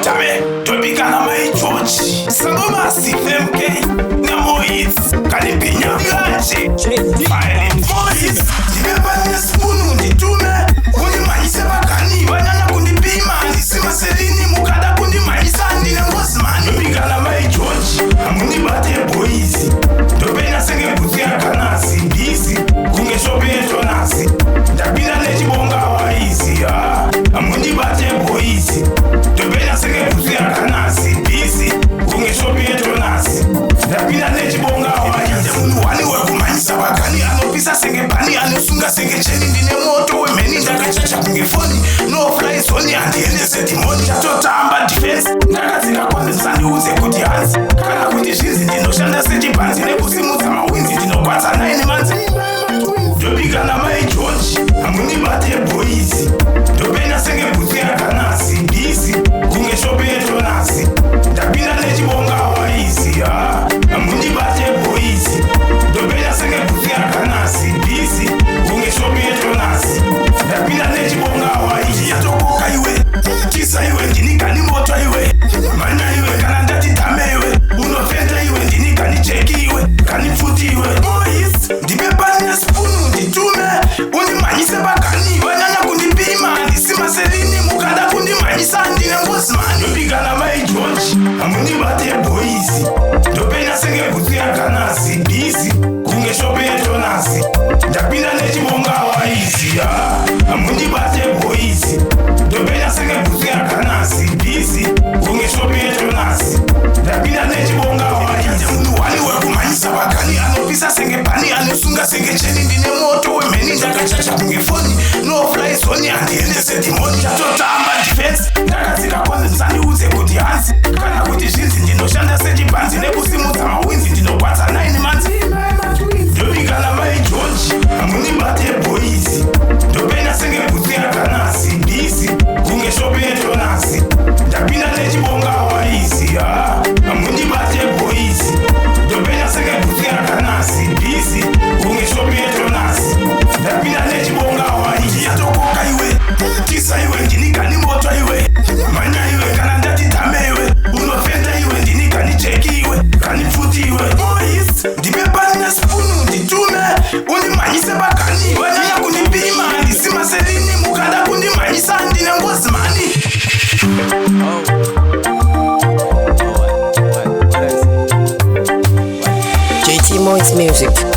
Tabe, topikana mai George. Sangoma CFMK. Namo hits. Kalipinya vilaje. Fire voice. Nimepania spunu nditume. Kundi maise bakani. Wanyanya kundi pima. Nisima selini mukada kundi maisa. Ndine ngosmani. Topikana mai George. Amundi bate boys. Topena senge kutia kanasi. Busy. Kunge shope etonasi. Tapina nechi bonga wa easy. Amundi bate boys. Topena senge kutia kanasi. Busy. Kunge shope etonasi. Tapina nechi bonga wa easy. Mundu wani wekumanyisa bakani. Anopisa senge bani. Anosunga senge cheni. Ndine moto wemeni. Ndakachacha kunge foni. No fly soni. Andiende seti moni. Chatota amba defense. Ndakazika kwanza sandi uze kuti hansi. Kana kuti shinzi ndinoshanda seti panzi. Nekusimudza mawinzi. Ndinokwata 9 months. Topikana mai George. Amundi bate boys. Topena senge kuti akanasi. Busy. Kunge shope etonasi. Tapina nechibonga wa easy. Amundi bate boys. Topena senge kuti akanasi. Busy. Kunge shope etonasi. Tapina nechibonga wa easy. Yatokoka iwe. Kisa iwe ndinika ni moto iwe. Manya iwe kana ndati tame iwe. Unofenda iwe ndinika ni cheki iwe. Kanifuti iwe. Boys. Ndibebanya spunu nditume. Undimanyise bakani. Wanyanya kundipima. Ndisima selini mukada kundimanyisa. Ndine ngosmani. Topikana mai George. Amundi bate boys. Topena senge kuti akanasi. Busy. Kunge shope etonasi. Ndapinda nechibonga wa easy. Amundi bate boys. Topena senge kuti akanasi. Busy. Kunge shope etonasi. Ndapinda nechibonga wa easy. Mundu wani wekumanyisa bakani. Anopisa senge bani. Anosunga senge cheni. Ndine moto wemeni. Ndakachacha kunge foni. No fly soni. Andiende seti moni. Chatota amba defense. Ndakazika kwanza sandi uze kuti hansi. Kana kuti shinzi ndinoshanda seti panzi. Nekusimudza mawinzi. Ndinokwata 9 months. Topikana mai George. Amundi bate boys. Topena senge kuti akanasi. Busy. Kunge shope etonasi. Tapina nechibonga wa easy. Amundi bate boys. Topena senge kuti akanasi. Busy. Kunge shope etonasi. Tapina nechibonga wa easy. Yatokoka iwe. Kisa iwe ndinika ni moto iwe. Manya iwe kana ndati tame iwe. Unofenda iwe ndinika ni cheki iwe. Kanifuti iwe. Boys. Ndibebanya spunu nditume. Undimanyise bakani. Wanyanya kundipima. Ndisima selini mukada kundimanyisa. Ndine ngosmani. JT Moist Music.